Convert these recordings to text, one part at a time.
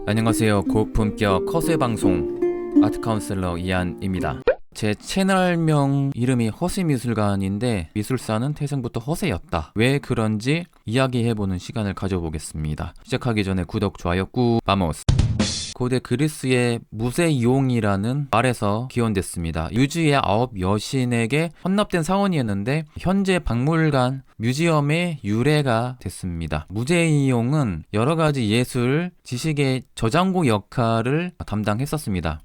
안녕하세요. 고품격 커세 방송 아트 카운슬러 이한입니다. 제 채널명 이름이 허세미술관인데 미술사는 태생부터 허세였다. 왜 그런지 이야기해보는 시간을 가져보겠습니다. 시작하기 전에 구독, 좋아요 꾹 바모스. 고대 그리스의 무세이옹이라는 말에서 기원됐습니다. 유주의 9 여신에게 헌납된 사원이었는데 현재 박물관 뮤지엄의 유래가 됐습니다. 무세이옹은 여러가지 예술, 지식의 저장고 역할을 담당했었습니다.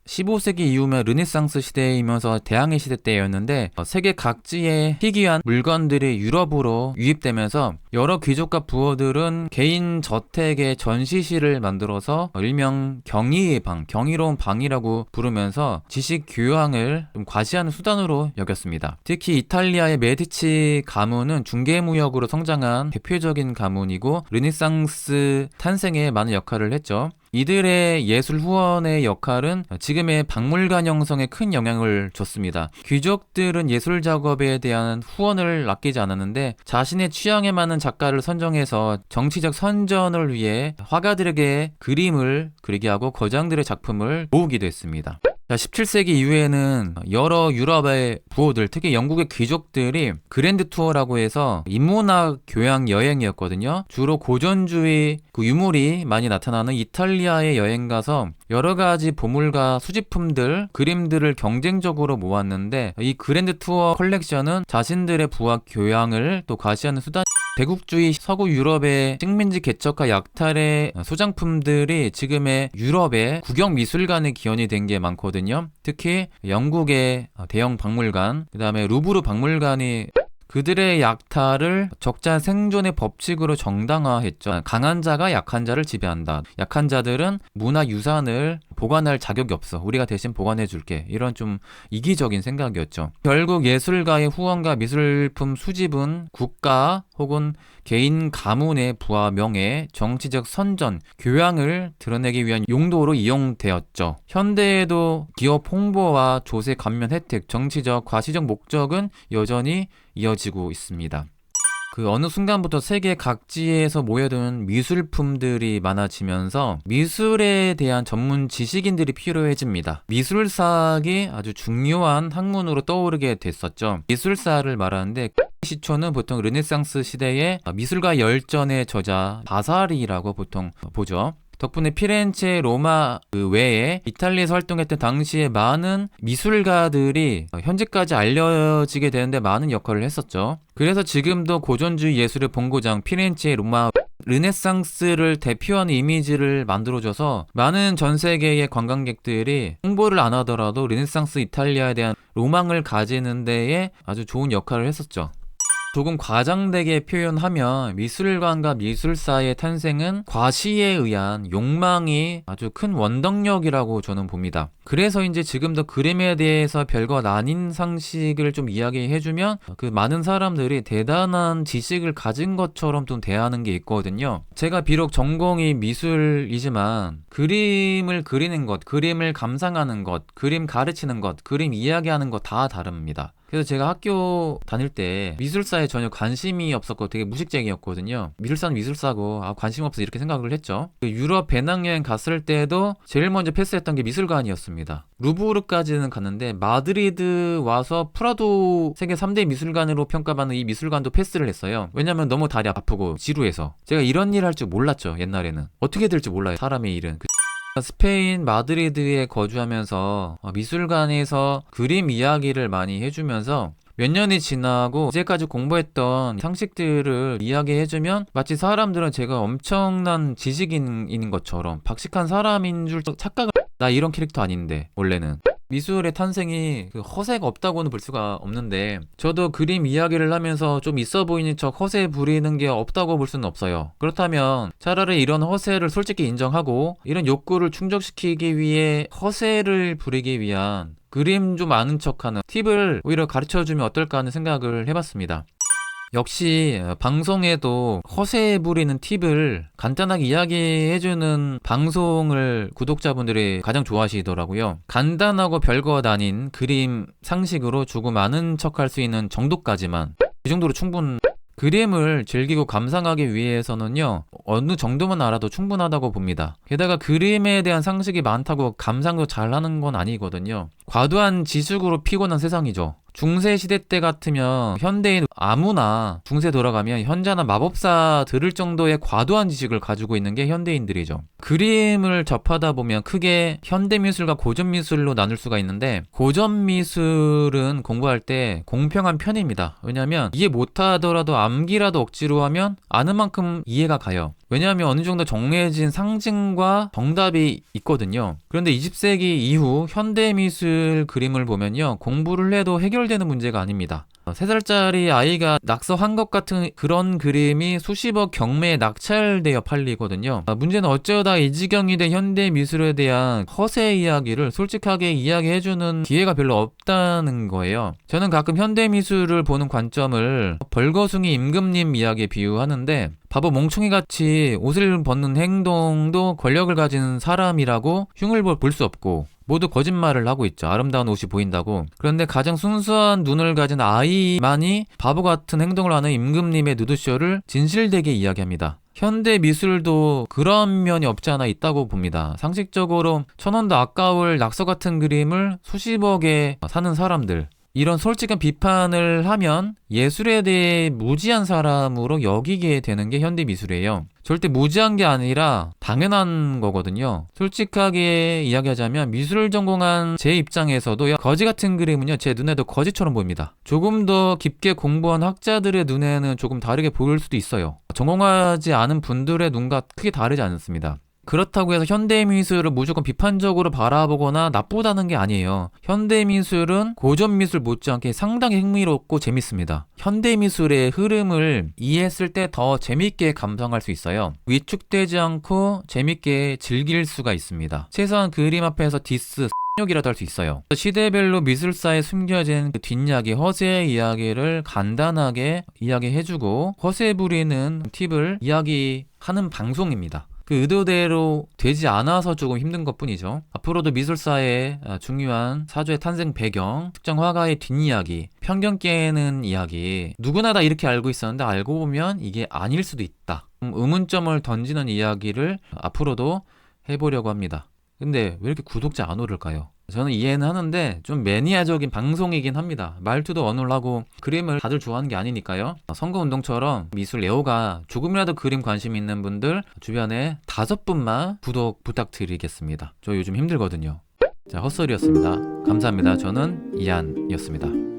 15세기 이후면 르네상스 시대이면서 대항해 시대 때였는데 세계 각지의 희귀한 물건들이 유럽으로 유입되면서 여러 귀족과 부호들은 개인 저택에 전시실을 만들어서 일명 경의의 방, 경이로운 방이라고 부르면서 지식 교양을 좀 과시하는 수단으로 여겼습니다. 특히 이탈리아의 메디치 가문은 중개무역으로 성장한 대표적인 가문이고 르네상스 탄생에 많은 역할을 했죠. 이들의 예술 후원의 역할은 지금의 박물관 형성에 큰 영향을 줬습니다. 귀족들은 예술 작업에 대한 후원을 아끼지 않았는데 자신의 취향에 맞는 작가를 선정해서 정치적 선전을 위해 화가들에게 그림을 그리게 하고 거장들의 작품을 모으기도 했습니다. 17세기 이후에는 여러 유럽의 부호들, 특히 영국의 귀족들이 그랜드 투어라고 해서 인문학 교양 여행이었거든요. 주로 고전주의 유물이 많이 나타나는 이탈리아에 여행 가서 여러 가지 보물과 수집품들, 그림들을 경쟁적으로 모았는데 이 그랜드 투어 컬렉션은 자신들의 부와 교양을 또 과시하는 수단. 대국주의 서구 유럽의 식민지 개척과 약탈의 소장품들이 지금의 유럽의 국영미술관의 기원이 된 게 많거든요. 특히 영국의 대형 박물관, 그 다음에 루브르 박물관이 그들의 약탈을 적자 생존의 법칙으로 정당화했죠. 강한 자가 약한 자를 지배한다. 약한 자들은 문화유산을 보관할 자격이 없어. 우리가 대신 보관해줄게. 이런 좀 이기적인 생각이었죠. 결국 예술가의 후원과 미술품 수집은 국가 혹은 개인 가문의 부와 명예, 정치적 선전, 교양을 드러내기 위한 용도로 이용되었죠. 현대에도 기업 홍보와 조세 감면 혜택, 정치적, 과시적 목적은 여전히 이어지고 있습니다. 그 어느 순간부터 세계 각지에서 모여든 미술품들이 많아지면서 미술에 대한 전문 지식인들이 필요해집니다. 미술사학이 아주 중요한 학문으로 떠오르게 됐었죠. 미술사를 말하는데 시초는 보통 르네상스 시대의 미술가 열전의 저자 바사리라고 보통 보죠. 덕분에 피렌체, 로마 외에 이탈리아에서 활동했던 당시에 많은 미술가들이 현재까지 알려지게 되는데 많은 역할을 했었죠. 그래서 지금도 고전주의 예술의 본고장 피렌체, 로마, 르네상스를 대표하는 이미지를 만들어줘서 많은 전 세계의 관광객들이 홍보를 안 하더라도 르네상스 이탈리아에 대한 로망을 가지는 데에 아주 좋은 역할을 했었죠. 조금 과장되게 표현하면 미술관과 미술사의 탄생은 과시에 의한 욕망이 아주 큰 원동력이라고 저는 봅니다. 그래서 이제 지금도 그림에 대해서 별것 아닌 상식을 좀 이야기해주면 그 많은 사람들이 대단한 지식을 가진 것처럼 좀 대하는 게 있거든요. 제가 비록 전공이 미술이지만 그림을 그리는 것, 그림을 감상하는 것, 그림 가르치는 것, 그림 이야기하는 것 다 다릅니다. 그래서 제가 학교 다닐 때 미술사에 전혀 관심이 없었고 되게 무식쟁이였거든요. 미술사는 미술사고 관심 없어 이렇게 생각을 했죠. 유럽 배낭여행 갔을 때도 제일 먼저 패스했던 게 미술관이었습니다. 루브르까지는 갔는데 마드리드 와서 프라도 세계 3대 미술관으로 평가받는 이 미술관도 패스를 했어요. 왜냐면 너무 다리 아프고 지루해서. 제가 이런 일 할 줄 몰랐죠. 옛날에는. 어떻게 될지 몰라요. 사람의 일은. 스페인 마드리드에 거주하면서 미술관에서 그림 이야기를 많이 해주면서 몇 년이 지나고 이제까지 공부했던 상식들을 이야기해주면 마치 사람들은 제가 엄청난 지식인인 것처럼 박식한 사람인 줄 착각을 나 이런 캐릭터 아닌데 원래는 미술의 탄생이 허세가 없다고는 볼 수가 없는데 저도 그림 이야기를 하면서 좀 있어 보이는 척 허세 부리는 게 없다고 볼 수는 없어요. 그렇다면 차라리 이런 허세를 솔직히 인정하고 이런 욕구를 충족시키기 위해 허세를 부리기 위한 그림 좀 아는 척하는 팁을 오히려 가르쳐주면 어떨까 하는 생각을 해봤습니다. 역시 방송에도 허세 부리는 팁을 간단하게 이야기해주는 방송을 구독자분들이 가장 좋아하시더라고요. 간단하고 별것 아닌 그림 상식으로 조금 아는 척할 수 있는 정도까지만 이 정도로 충분 그림을 즐기고 감상하기 위해서는요, 어느 정도만 알아도 충분하다고 봅니다. 게다가 그림에 대한 상식이 많다고 감상도 잘하는 건 아니거든요. 과도한 지식으로 피곤한 세상이죠. 중세 시대 때 같으면 현대인 아무나 중세 돌아가면 현자나 마법사 들을 정도의 과도한 지식을 가지고 있는 게 현대인들이죠. 그림을 접하다 보면 크게 현대미술과 고전미술로 나눌 수가 있는데, 고전미술은 공부할 때 공평한 편입니다. 왜냐하면 이해 못하더라도 암기라도 억지로 하면 아는 만큼 이해가 가요. 왜냐하면 어느 정도 정해진 상징과 정답이 있거든요. 그런데 20세기 이후 현대미술 그림을 보면요, 공부를 해도 해결되는 문제가 아닙니다. 3살짜리 아이가 낙서한 것 같은 그런 그림이 수십억 경매에 낙찰되어 팔리거든요. 문제는 어쩌다 이 지경이 된 현대미술에 대한 허세 이야기를 솔직하게 이야기해주는 기회가 별로 없다는 거예요. 저는 가끔 현대미술을 보는 관점을 벌거숭이 임금님 이야기에 비유하는데, 바보 멍청이같이 옷을 벗는 행동도 권력을 가진 사람이라고 흉을 볼 수 없고, 모두 거짓말을 하고 있죠. 아름다운 옷이 보인다고. 그런데 가장 순수한 눈을 가진 아이만이 바보 같은 행동을 하는 임금님의 누드쇼를 진실되게 이야기합니다. 현대 미술도 그런 면이 없지 않아 있다고 봅니다. 상식적으로 1,000원도 아까울 낙서 같은 그림을 수십억에 사는 사람들, 이런 솔직한 비판을 하면 예술에 대해 무지한 사람으로 여기게 되는 게 현대미술이에요. 절대 무지한 게 아니라 당연한 거거든요. 솔직하게 이야기하자면 미술을 전공한 제 입장에서도 거지 같은 그림은요, 제 눈에도 거지처럼 보입니다. 조금 더 깊게 공부한 학자들의 눈에는 조금 다르게 보일 수도 있어요. 전공하지 않은 분들의 눈과 크게 다르지 않습니다. 그렇다고 해서 현대미술을 무조건 비판적으로 바라보거나 나쁘다는 게 아니에요. 현대미술은 고전미술 못지않게 상당히 흥미롭고 재밌습니다. 현대미술의 흐름을 이해했을 때 더 재밌게 감상할 수 있어요. 위축되지 않고 재밌게 즐길 수가 있습니다. 최소한 그림 앞에서 디스, 욕이라도 할 수 있어요. 시대별로 미술사에 숨겨진 그 뒷이야기, 허세 이야기를 간단하게 이야기해주고 허세 부리는 팁을 이야기하는 방송입니다. 그 의도대로 되지 않아서 조금 힘든 것 뿐이죠. 앞으로도 미술사의 중요한 사조의 탄생 배경, 특정 화가의 뒷이야기, 편견 깨는 이야기, 누구나 다 이렇게 알고 있었는데 알고 보면 이게 아닐 수도 있다, 의문점을 던지는 이야기를 앞으로도 해보려고 합니다. 근데 왜 이렇게 구독자 안 오를까요? 저는 이해는 하는데 좀 매니아적인 방송이긴 합니다. 말투도 어눌하고 그림을 다들 좋아하는 게 아니니까요. 선거운동처럼 미술 애호가 조금이라도 그림 관심 있는 분들 주변에 5분만 구독 부탁드리겠습니다. 저 요즘 힘들거든요. 자, 헛소리였습니다. 감사합니다. 저는 이한이었습니다.